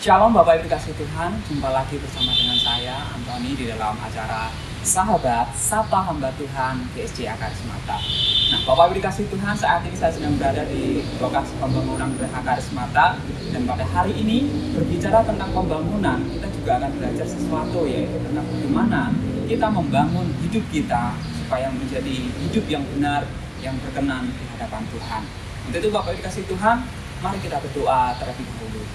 Shalom Bapak Ibu kasih Tuhan, jumpa lagi bersama dengan saya Antoni di dalam acara Sahabat Sapa Hamba Tuhan GSJ Karismata. Nah, Bapak Ibu kasih Tuhan, saat ini saya sedang berada di lokasi pembangunan Geraha Karismata, dan pada hari ini berbicara tentang pembangunan, kita juga akan belajar sesuatu, yaitu tentang bagaimana kita membangun hidup kita supaya menjadi hidup yang benar, yang berkenan di hadapan Tuhan. Untuk itu Bapak Ibu kasih Tuhan, mari kita berdoa terlebih dahulu.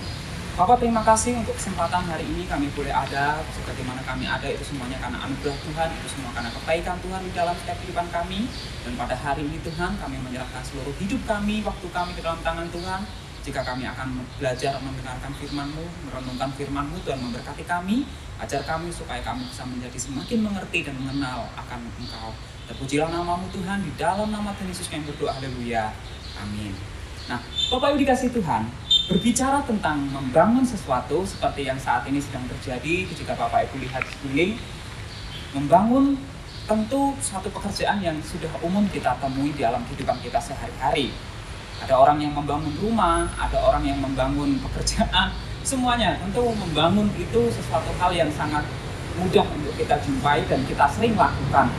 Bapak, terima kasih untuk kesempatan hari ini kami boleh ada, sebagaimana kami ada itu semuanya karena anugerah Tuhan, itu semua karena kebaikan Tuhan di dalam setiap kehidupan kami. Dan pada hari ini Tuhan, kami menyerahkan seluruh hidup kami, waktu kami ke dalam tangan Tuhan. Jika kami akan belajar mendengarkan firman-Mu, merenungkan firman-Mu, Tuhan memberkati kami, ajar kami supaya kami bisa menjadi semakin mengerti dan mengenal akan Engkau. Terpujilah nama-Mu Tuhan, di dalam nama Tuhan Yesus kami berdoa, haleluya, amin. Nah, Bapak Ibu dikasih Tuhan, berbicara tentang membangun sesuatu seperti yang saat ini sedang terjadi, jika Bapak Ibu lihat sekeliling, membangun tentu suatu pekerjaan yang sudah umum kita temui di dalam kehidupan kita sehari-hari. Ada orang yang membangun rumah, ada orang yang membangun pekerjaan, semuanya tentu membangun itu sesuatu hal yang sangat mudah untuk kita jumpai dan kita sering lakukan.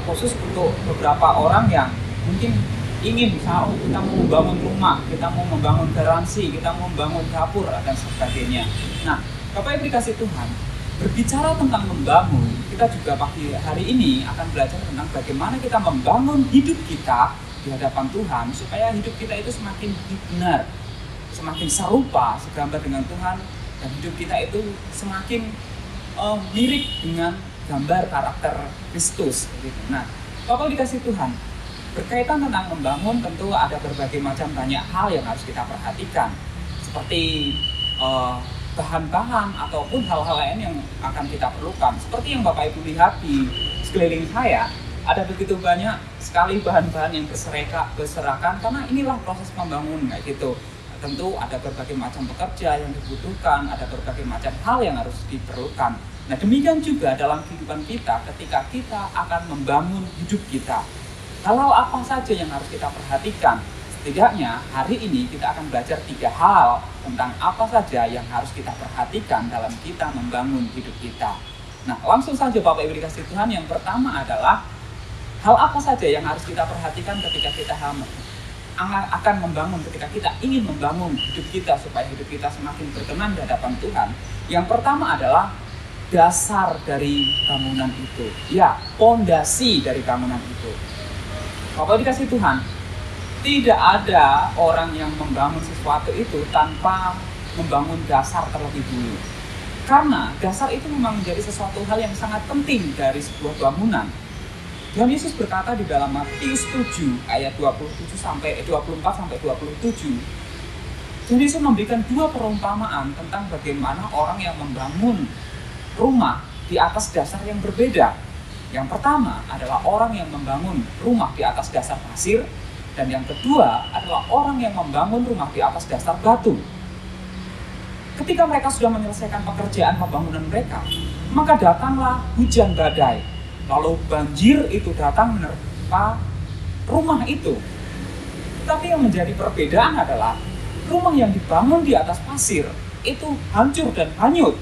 Khusus untuk beberapa orang yang mungkin ingin, misalnya kita mau membangun rumah, kita mau membangun garansi, kita mau membangun dapur, dan sebagainya. Nah, Bapak Ibu dikasih Tuhan, berbicara tentang membangun, kita juga pagi hari ini akan belajar tentang bagaimana kita membangun hidup kita di hadapan Tuhan, supaya hidup kita itu semakin benar, semakin serupa, segambar dengan Tuhan, dan hidup kita itu semakin mirip dengan gambar karakter Kristus. Nah, Bapak dikasih Tuhan, berkaitan tentang membangun tentu ada berbagai macam banyak hal yang harus kita perhatikan, seperti bahan-bahan ataupun hal-hal lain yang akan kita perlukan. Seperti yang Bapak Ibu lihat di sekeliling saya, ada begitu banyak sekali bahan-bahan yang berserakan karena inilah proses pembangunan kayak gitu. Tentu ada berbagai macam pekerja yang dibutuhkan, ada berbagai macam hal yang harus diperlukan. Nah, demikian juga dalam kehidupan kita ketika kita akan membangun hidup kita. Hal apa saja yang harus kita perhatikan? Setidaknya hari ini kita akan belajar 3 hal tentang apa saja yang harus kita perhatikan dalam kita membangun hidup kita. Nah, langsung saja Bapak Ibu dikasih Tuhan, yang pertama adalah hal apa saja yang harus kita perhatikan ketika kita akan membangun, ketika kita ingin membangun hidup kita supaya hidup kita semakin berkenan di hadapan Tuhan. Yang pertama adalah dasar dari bangunan itu. Ya, pondasi dari bangunan itu. Bapak dikasih Tuhan, tidak ada orang yang membangun sesuatu itu tanpa membangun dasar terlebih dulu. Karena dasar itu memang menjadi sesuatu hal yang sangat penting dari sebuah bangunan. Tuhan Yesus berkata di dalam Matius 7 ayat 24 sampai 27. Tuhan Yesus memberikan 2 perumpamaan tentang bagaimana orang yang membangun rumah di atas dasar yang berbeda. Yang pertama adalah orang yang membangun rumah di atas dasar pasir, dan yang kedua adalah orang yang membangun rumah di atas dasar batu. Ketika mereka sudah menyelesaikan pekerjaan pembangunan mereka, maka datanglah hujan badai, lalu banjir itu datang menerpa rumah itu. Tapi yang menjadi perbedaan adalah rumah yang dibangun di atas pasir itu hancur dan hanyut,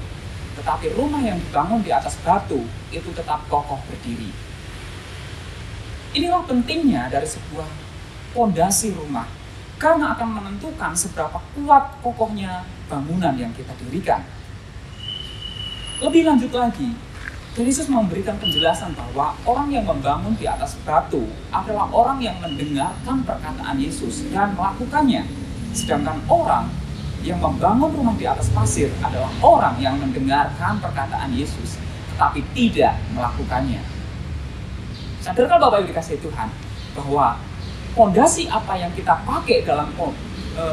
tetapi rumah yang dibangun di atas batu itu tetap kokoh berdiri. Inilah pentingnya dari sebuah pondasi rumah, karena akan menentukan seberapa kuat kokohnya bangunan yang kita dirikan. Lebih lanjut lagi, Yesus memberikan penjelasan bahwa orang yang membangun di atas batu adalah orang yang mendengarkan perkataan Yesus dan melakukannya. Sedangkan orang yang membangun rumah di atas pasir adalah orang yang mendengarkan perkataan Yesus, tetapi tidak melakukannya. Sadarkah Bapak Ibu dikasih Tuhan, bahwa fondasi apa yang kita pakai dalam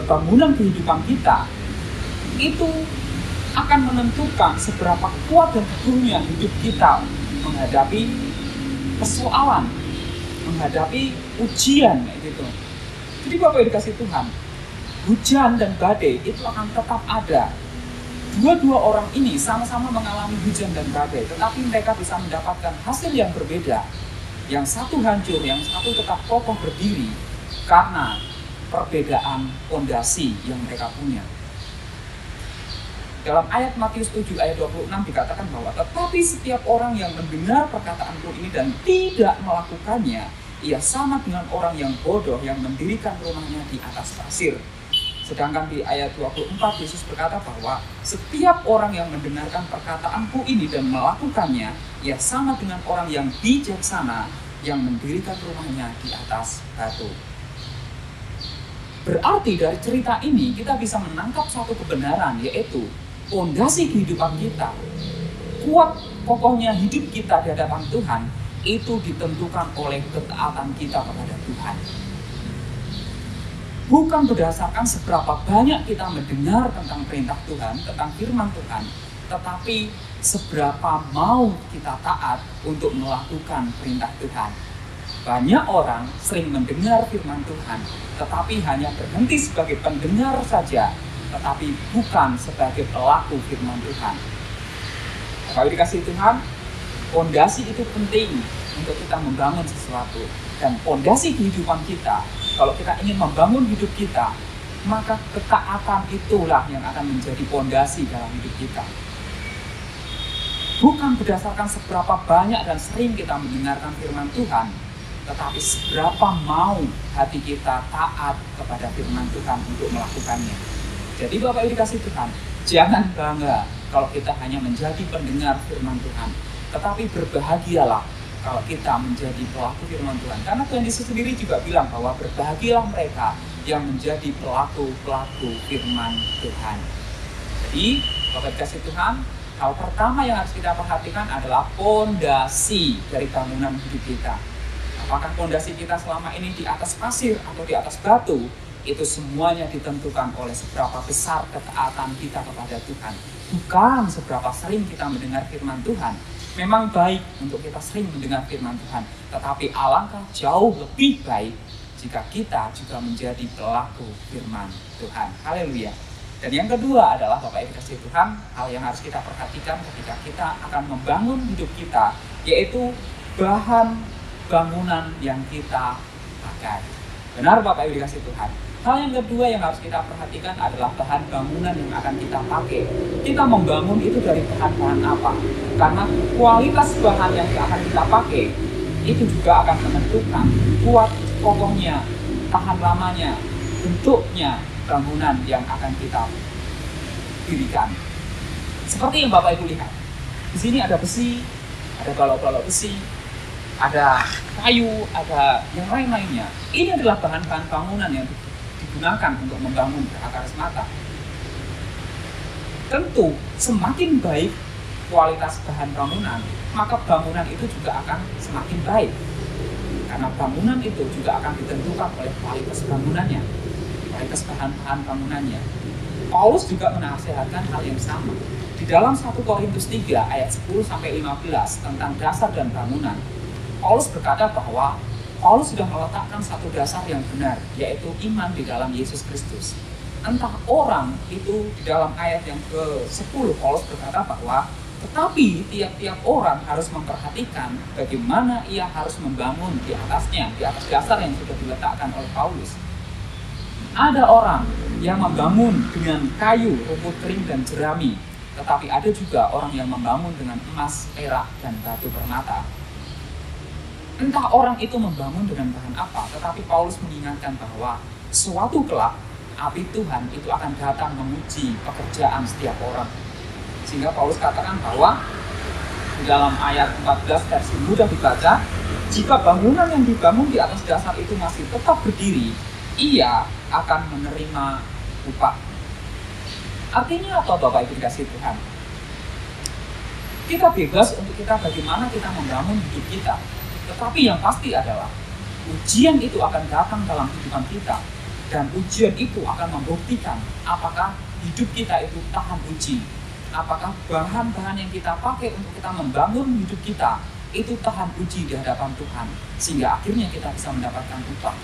bangunan kehidupan kita, itu akan menentukan seberapa kuat dan teguhnya hidup kita menghadapi persoalan, menghadapi ujian, gitu. Jadi Bapak Ibu dikasih Tuhan, hujan dan badai itu akan tetap ada. Dua-dua orang ini sama-sama mengalami hujan dan badai, tetapi mereka bisa mendapatkan hasil yang berbeda. Yang satu hancur, yang satu tetap kokoh berdiri karena perbedaan fondasi yang mereka punya. Dalam ayat Matius 7 ayat 26 dikatakan bahwa tetapi setiap orang yang mendengar perkataanku ini dan tidak melakukannya, ia sama dengan orang yang bodoh yang mendirikan rumahnya di atas pasir. Sedangkan di ayat 24 Yesus berkata bahwa setiap orang yang mendengarkan perkataanku ini dan melakukannya, ia sama dengan orang yang bijaksana yang mendirikan rumahnya di atas batu. Berarti dari cerita ini kita bisa menangkap satu kebenaran, yaitu fondasi kehidupan kita, kuat kokohnya hidup kita di hadapan Tuhan, itu ditentukan oleh ketaatan kita kepada Tuhan. Bukan berdasarkan seberapa banyak kita mendengar tentang perintah Tuhan, tentang firman Tuhan, tetapi seberapa mau kita taat untuk melakukan perintah Tuhan. Banyak orang sering mendengar firman Tuhan, tetapi hanya berhenti sebagai pendengar saja, tetapi bukan sebagai pelaku firman Tuhan. Kalau dikasih Tuhan, fondasi itu penting untuk kita membangun sesuatu. Dan fondasi kehidupan kita, kalau kita ingin membangun hidup kita, maka ketaatan itulah yang akan menjadi fondasi dalam hidup kita. Bukan berdasarkan seberapa banyak dan sering kita mendengarkan firman Tuhan, tetapi seberapa mau hati kita taat kepada firman Tuhan untuk melakukannya. Jadi Bapak Ibu dikasih Tuhan, jangan bangga kalau kita hanya menjadi pendengar firman Tuhan, tetapi berbahagialah kalau kita menjadi pelaku firman Tuhan. Karena Tuhan Yesus sendiri juga bilang bahwa berbahagialah mereka yang menjadi pelaku-pelaku firman Tuhan. Jadi Bapak dikasih Tuhan, hal pertama yang harus kita perhatikan adalah fondasi dari bangunan hidup kita. Apakah fondasi kita selama ini di atas pasir atau di atas batu? Itu semuanya ditentukan oleh seberapa besar ketaatan kita kepada Tuhan. Bukan seberapa sering kita mendengar firman Tuhan. Memang baik untuk kita sering mendengar firman Tuhan, tetapi alangkah jauh lebih baik jika kita juga menjadi pelaku firman Tuhan. Haleluya. Dan yang kedua adalah Bapak Ibu kasih Tuhan, hal yang harus kita perhatikan ketika kita akan membangun hidup kita, yaitu bahan bangunan yang kita pakai. Benar Bapak Ibu dikasih Tuhan. Hal yang kedua yang harus kita perhatikan adalah bahan bangunan yang akan kita pakai. Kita membangun itu dari bahan-bahan apa? Karena kualitas bahan yang akan kita pakai itu juga akan menentukan kuat kokohnya, tahan lamanya, bentuknya bangunan yang akan kita dirikan. Seperti yang Bapak Ibu lihat. Di sini ada besi, ada balok-balok besi, ada kayu, ada yang lain-lainnya. Ini adalah bahan-bahan bangunan yang digunakan untuk membangun berakar semata. Tentu semakin baik kualitas bahan bangunan, maka bangunan itu juga akan semakin baik. Karena bangunan itu juga akan ditentukan oleh kualitas bangunannya, kualitas bahan-bahan bangunannya. Paulus juga menasihatkan hal yang sama. Di dalam 1 Korintus 3 ayat 10-15 tentang dasar dan bangunan, Paulus berkata bahwa Paulus sudah meletakkan satu dasar yang benar, yaitu iman di dalam Yesus Kristus. Entah orang itu di dalam ayat yang ke-10, Paulus berkata bahwa tetapi tiap-tiap orang harus memperhatikan bagaimana ia harus membangun di atasnya, di atas dasar yang sudah diletakkan oleh Paulus. Ada orang yang membangun dengan kayu, rumput kering, dan jerami. Tetapi ada juga orang yang membangun dengan emas, perak, dan batu permata. Entah orang itu membangun dengan bahan apa, tetapi Paulus mengingatkan bahwa suatu kelak api Tuhan itu akan datang menguji pekerjaan setiap orang. Sehingga Paulus katakan bahwa di dalam ayat 14 versi mudah dibaca, jika bangunan yang dibangun di atas dasar itu masih tetap berdiri, ia akan menerima upah. Artinya apa Bapak Ibu dikasih Tuhan? Kita bebas untuk kita bagaimana kita membangun hidup kita. Tetapi yang pasti adalah ujian itu akan datang dalam kehidupan kita, dan ujian itu akan membuktikan apakah hidup kita itu tahan uji, apakah bahan-bahan yang kita pakai untuk kita membangun hidup kita itu tahan uji di hadapan Tuhan, sehingga akhirnya kita bisa mendapatkan upah.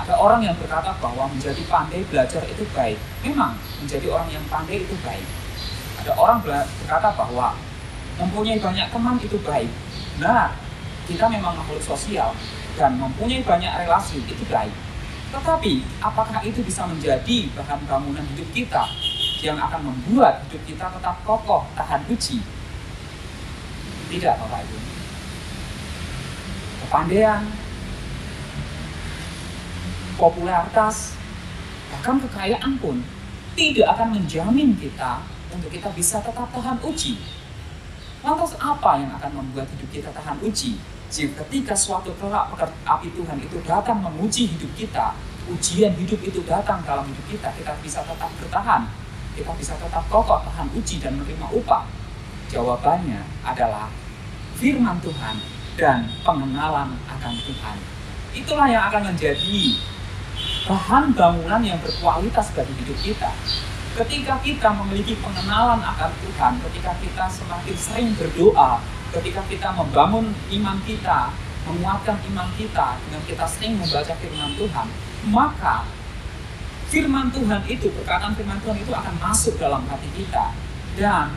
Ada orang yang berkata bahwa menjadi pandai belajar itu baik. Memang menjadi orang yang pandai itu baik. Ada orang berkata bahwa mempunyai banyak teman itu baik. Nah, kita memang makhluk sosial dan mempunyai banyak relasi itu baik. Tetapi, apakah itu bisa menjadi bahan bangunan hidup kita yang akan membuat hidup kita tetap kokoh, tahan uji. Tidak, Bapak Ibu. Kepandaian, popularitas, bahkan kekayaan pun tidak akan menjamin kita untuk kita bisa tetap tahan uji. Lantas apa yang akan membuat hidup kita tahan uji? Jika ketika suatu kelak api Tuhan itu datang menguji hidup kita, ujian hidup itu datang dalam hidup kita, kita bisa tetap bertahan, kita bisa tetap kokoh tahan uji dan menerima upah. Jawabannya adalah firman Tuhan dan pengenalan akan Tuhan. Itulah yang akan menjadi bahan bangunan yang berkualitas bagi hidup kita. Ketika kita memiliki pengenalan akan Tuhan, ketika kita semakin sering berdoa, ketika kita membangun iman kita, menguatkan iman kita dengan kita sering membaca firman Tuhan, maka firman Tuhan itu, perkataan firman Tuhan itu akan masuk dalam hati kita. Dan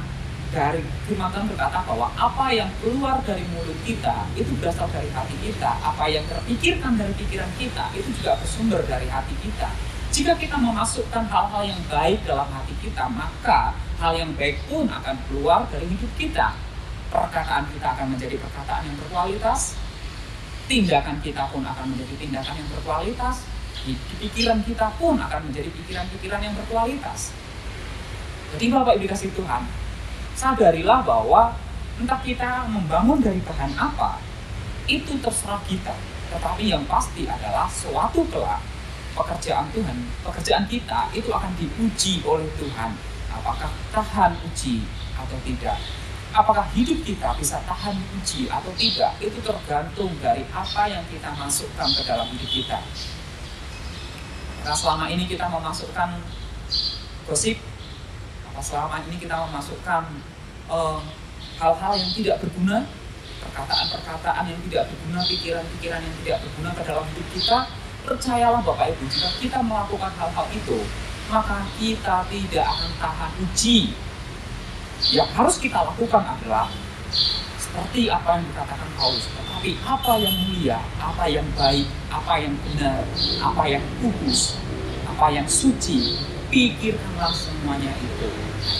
dari firman Tuhan berkata bahwa apa yang keluar dari mulut kita itu berasal dari hati kita, apa yang terpikirkan dari pikiran kita itu juga bersumber dari hati kita. Jika kita memasukkan hal-hal yang baik dalam hati kita, maka hal yang baik pun akan keluar dari hidup kita. Perkataan kita akan menjadi perkataan yang berkualitas, tindakan kita pun akan menjadi tindakan yang berkualitas, pikiran kita pun akan menjadi pikiran-pikiran yang berkualitas. Jadi Bapak Ibu dikasih Tuhan, sadarilah bahwa entah kita membangun dari bahan apa, itu terserah kita. Tetapi yang pasti adalah suatu kelak pekerjaan Tuhan, pekerjaan kita itu akan diuji oleh Tuhan. Apakah tahan uji atau tidak? Apakah hidup kita bisa tahan uji atau tidak? Itu tergantung dari apa yang kita masukkan ke dalam hidup kita. Karena selama ini kita memasukkan gosip, selama ini kita memasukkan hal-hal yang tidak berguna, perkataan-perkataan yang tidak berguna, pikiran-pikiran yang tidak berguna ke dalam hidup kita. Percayalah Bapak Ibu, jika kita melakukan hal-hal itu, maka kita tidak akan tahan uji. Yang harus kita lakukan adalah seperti apa yang dikatakan Paulus, tetapi apa yang mulia, apa yang baik, apa yang benar, apa yang kudus, apa yang suci, pikirkanlah semuanya itu.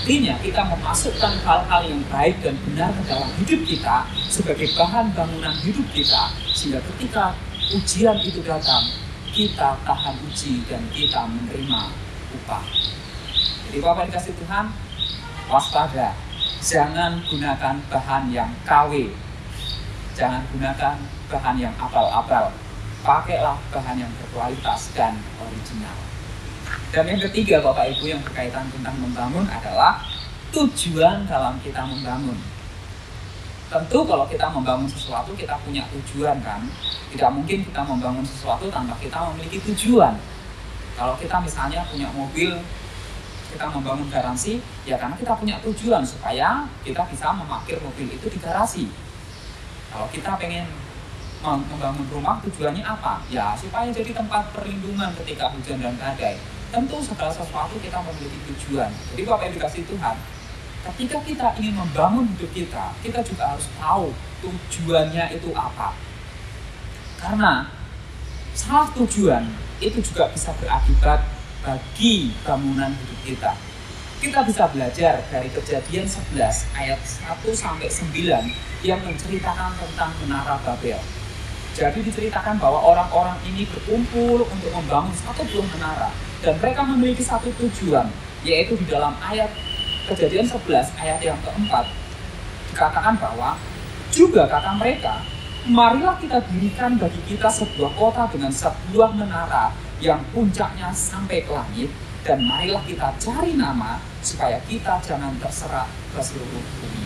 Artinya kita memasukkan hal-hal yang baik dan benar ke dalam hidup kita sebagai bahan bangunan hidup kita, sehingga ketika ujian itu datang, kita tahan uji dan kita menerima upah. Jadi Bapak dikasih Tuhan, waspada, jangan gunakan bahan yang KW, jangan gunakan bahan yang abal-abal, pakailah bahan yang berkualitas dan original. Dan yang ketiga Bapak Ibu yang berkaitan tentang membangun adalah tujuan dalam kita membangun. Tentu kalau kita membangun sesuatu kita punya tujuan kan. Tidak mungkin kita membangun sesuatu tanpa kita memiliki tujuan. Kalau kita misalnya punya mobil, kita membangun garasi, ya karena kita punya tujuan supaya kita bisa memarkir mobil itu di garasi. Kalau kita pengen membangun rumah, tujuannya apa? Ya supaya jadi tempat perlindungan ketika hujan dan badai. Tentu segala sesuatu kita memiliki tujuan. Jadi Bapak yang dikasih Tuhan, ketika kita ingin membangun hidup kita, kita juga harus tahu tujuannya itu apa. Karena salah tujuan itu juga bisa berakibat bagi bangunan hidup kita. Kita bisa belajar dari Kejadian 11 ayat 1-9 yang menceritakan tentang Menara Babel. Jadi diceritakan bahwa orang-orang ini berkumpul untuk membangun satu buah menara dan mereka memiliki satu tujuan, yaitu di dalam ayat Kejadian 11 ayat yang keempat dikatakan bahwa juga kata mereka, marilah kita dirikan bagi kita sebuah kota dengan sebuah menara yang puncaknya sampai ke langit, dan marilah kita cari nama supaya kita jangan terserak ke seluruh bumi.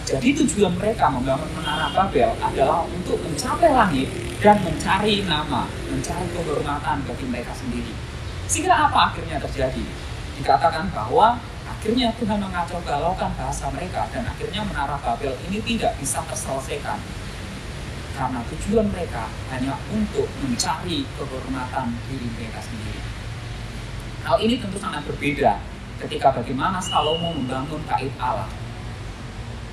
Jadi tujuan mereka membangun Menara Babel adalah untuk mencapai langit dan mencari nama, mencari kehormatan bagi mereka sendiri. Sehingga apa akhirnya terjadi? Dikatakan bahwa akhirnya Tuhan mengacau-balaukan bahasa mereka dan akhirnya Menara Babel ini tidak bisa terselesaikan. Karena tujuan mereka hanya untuk mencari kehormatan diri mereka sendiri. Hal ini tentu sangat berbeda ketika bagaimana Salomo membangun bait Allah.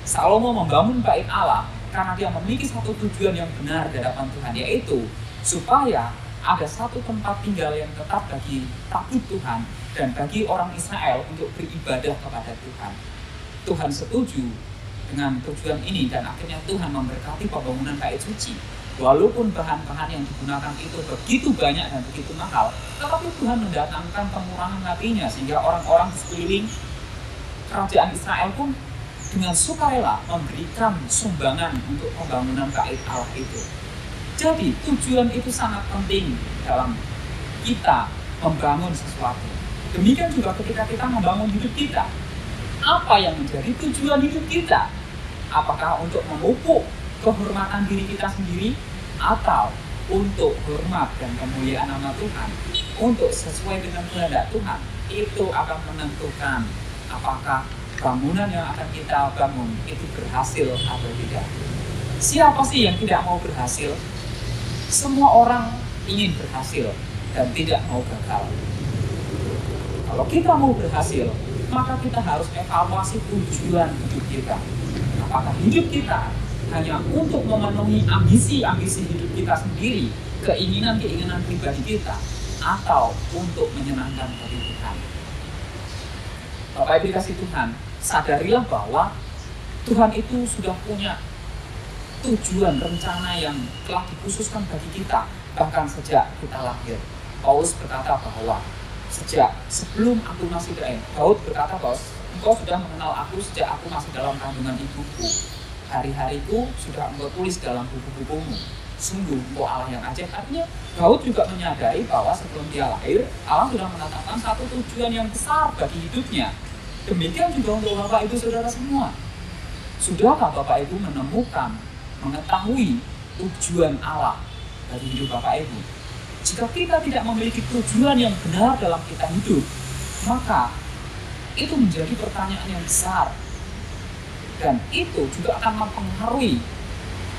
Salomo membangun bait Allah karena dia memiliki satu tujuan yang benar di hadapan Tuhan, yaitu supaya ada satu tempat tinggal yang tetap bagi takut Tuhan dan bagi orang Israel untuk beribadah kepada Tuhan. Tuhan setuju dengan tujuan ini dan akhirnya Tuhan memberkati pembangunan bait suci. Walaupun bahan-bahan yang digunakan itu begitu banyak dan begitu mahal, tetapi Tuhan mendatangkan kemurahan hatinya sehingga orang-orang di sekeliling kerajaan Israel pun dengan sukarela memberikan sumbangan untuk pembangunan bait Allah itu. Jadi tujuan itu sangat penting dalam kita membangun sesuatu. Demikian juga ketika kita membangun hidup kita. Apa yang menjadi tujuan hidup kita? Apakah untuk memupuk kehormatan diri kita sendiri atau untuk hormat dan kemuliaan nama Tuhan, untuk sesuai dengan kehendak Tuhan? Itu akan menentukan apakah bangunan yang akan kita bangun itu berhasil atau tidak. Siapa sih yang tidak mau berhasil? Semua orang ingin berhasil dan tidak mau gagal. Kalau kita mau berhasil, maka kita harus evaluasi tujuan hidup kita. Apakah hidup kita hanya untuk memenuhi ambisi-ambisi hidup kita sendiri, keinginan-keinginan pribadi kita, atau untuk menyenangkan hati Tuhan? Bapak Ibu dikasih Tuhan, sadarilah bahwa Tuhan itu sudah punya tujuan rencana yang telah dikhususkan bagi kita, bahkan sejak kita lahir. Paulus berkata bahwa sebelum aku masih Daud berkata bahwa engkau sudah mengenal aku sejak aku masih dalam kandungan ibuku. Hari-hariku sudah engkau tulis dalam buku-bukumu. Sungguh engkau Allah yang ajaib. Artinya Daud juga menyadari bahwa sebelum dia lahir, Allah sudah menetapkan satu tujuan yang besar bagi hidupnya. Demikian juga untuk Bapak Ibu Saudara semua. Sudahkah Bapak Ibu mengetahui tujuan Allah bagi hidup Bapak Ibu? Jika kita tidak memiliki tujuan yang benar dalam kita hidup, maka itu menjadi pertanyaan yang besar. Dan itu juga akan mempengaruhi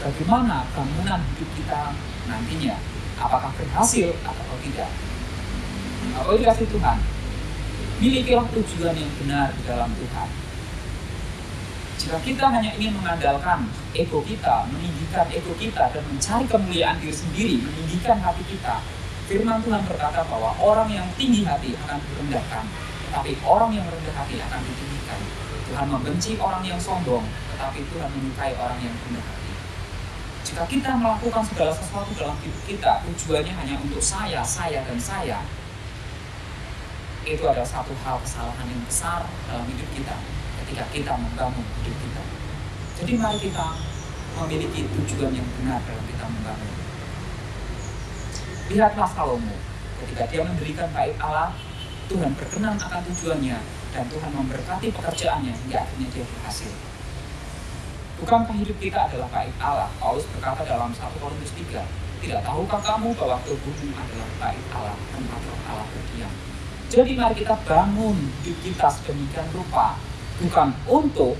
bagaimana bangunan hidup kita nantinya. Apakah berhasil atau tidak. Apa dikasih Tuhan? Milikilah tujuan yang benar di dalam Tuhan. Jika kita hanya ingin mengandalkan ego kita, meninggikan ego kita, dan mencari kemuliaan diri sendiri, meninggikan hati kita, firman Tuhan berkata bahwa orang yang tinggi hati akan direndahkan, tetapi orang yang rendah hati akan ditinggikan. Tuhan membenci orang yang sombong, tetapi Tuhan menyukai orang yang rendah hati. Jika kita melakukan segala sesuatu dalam hidup kita, tujuannya hanya untuk saya, dan saya, itu adalah satu hal kesalahan yang besar dalam hidup kita ketika kita membangun hidup kita. Jadi mari kita memiliki tujuan yang benar dalam kita membangun. Lihatlah Salomo, ketika dia mendirikan bait Allah, Tuhan berkenan akan tujuannya dan Tuhan memberkati pekerjaannya hingga akhirnya dia berhasil. Bukankah hidup kita adalah bait Allah? Paulus berkata dalam 1 Korintus 3, tidak tahukah kamu bahwa tubuhmu adalah bait Allah, tempat roh Allah berdiam. Jadi mari kita bangun hidup kita sedemikian rupa, bukan untuk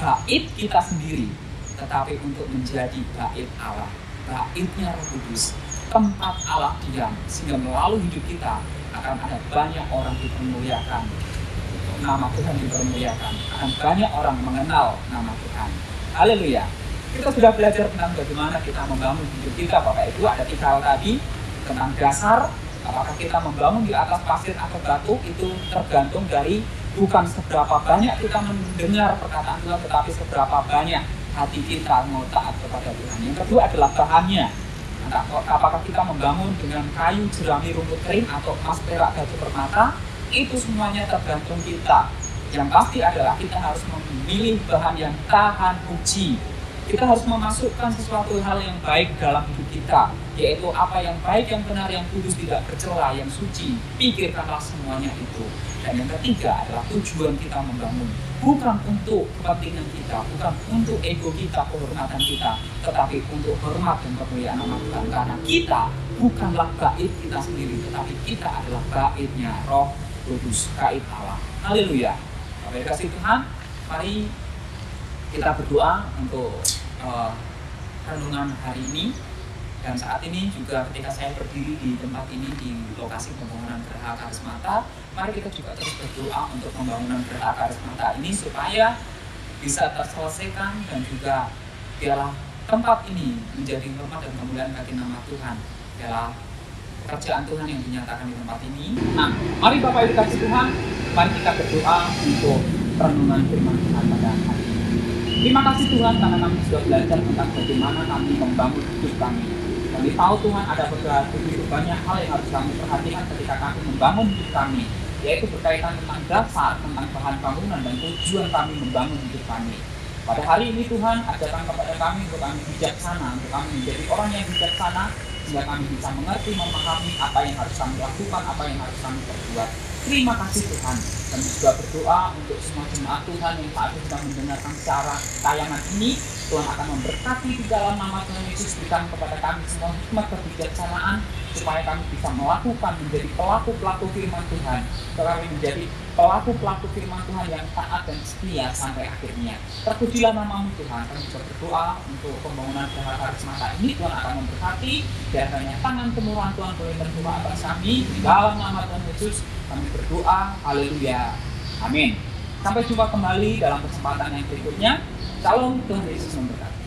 bait kita sendiri, tetapi untuk menjadi bait Allah, baitnya Roh Kudus, tempat Allah diam, sehingga melalui hidup kita akan ada banyak orang dipermuliakan, nama Tuhan dipermuliakan, akan banyak orang mengenal nama Tuhan. Haleluya. Kita sudah belajar tentang bagaimana kita membangun hidup kita, Bapak Ibu. Ada 3 hal tadi tentang dasar. Apakah kita membangun di atas pasir atau batu, itu tergantung dari bukan seberapa banyak kita mendengar perkataan Tuhan, tetapi seberapa banyak hati kita mau taat kepada Tuhan. Yang kedua adalah bahannya. Apakah kita membangun dengan kayu, jerami, rumput kering, atau emas, perak, batu permata, itu semuanya tergantung kita. Yang pasti adalah kita harus memilih bahan yang tahan uji. Kita harus memasukkan sesuatu hal yang baik dalam hidup kita, yaitu apa yang baik, yang benar, yang kudus, tidak bercela, yang suci. Pikirkanlah semuanya itu. Dan yang ketiga adalah tujuan kita membangun, bukan untuk kepentingan kita, bukan untuk ego kita, kehormatan kita, tetapi untuk hormat dan kemuliaan nama Tuhan. Karena kita bukanlah bait kita sendiri, tetapi kita adalah baitnya Roh Kudus, bait Allah. Haleluya. Bapak dikasih Tuhan, mari kita berdoa untuk renungan hari ini. Dan saat ini juga ketika saya berdiri di tempat ini di lokasi pembangunan Geraha Karismata, mari kita juga terus berdoa untuk pembangunan Geraha Karismata ini supaya bisa terselesaikan dan juga biarlah tempat ini menjadi hormat dan kemuliaan bagi nama Tuhan. Biarlah kerjaan Tuhan yang dinyatakan di tempat ini. Nah, mari Bapak Ibu kasih Tuhan, mari kita berdoa untuk renungan firman Tuhan pada hari ini. Terima kasih Tuhan karena kami sudah belajar tentang bagaimana kami membangun hidup kami. Kami tahu Tuhan ada begitu banyak hal yang harus kami perhatikan ketika kami membangun hidup kami, yaitu berkaitan tentang dasar, tentang bahan bangunan dan tujuan kami membangun hidup kami. Pada hari ini Tuhan ajarkan kepada kami untuk kami bijaksana, untuk kami menjadi orang yang bijaksana, sehingga kami bisa mengerti, memahami apa yang harus kami lakukan, apa yang harus kami perbuat. Terima kasih Tuhan. Kami juga berdoa untuk semua jemaat Tuhan yang saat ini sedang mendengarkan secara tayangan ini. Tuhan akan memberkati di dalam nama Tuhan Yesus. Berikan kepada kami semua hikmat kebijaksanaan, supaya kami bisa melakukan, menjadi pelaku-pelaku firman Tuhan. Supaya kami menjadi pelaku-pelaku firman Tuhan yang taat dan setia sampai akhirnya. Terpujilah namamu Tuhan. Kami juga berdoa untuk pembangunan Geraha Karismata ini. Tuhan akan memberkati. Biarkannya tangan kemurahan Tuhan boleh berdoa atas kami. Di dalam nama Tuhan Yesus kami berdoa. Haleluya. Amin. Sampai jumpa kembali dalam kesempatan yang berikutnya. Shalom, Tuhan Yesus memberkati.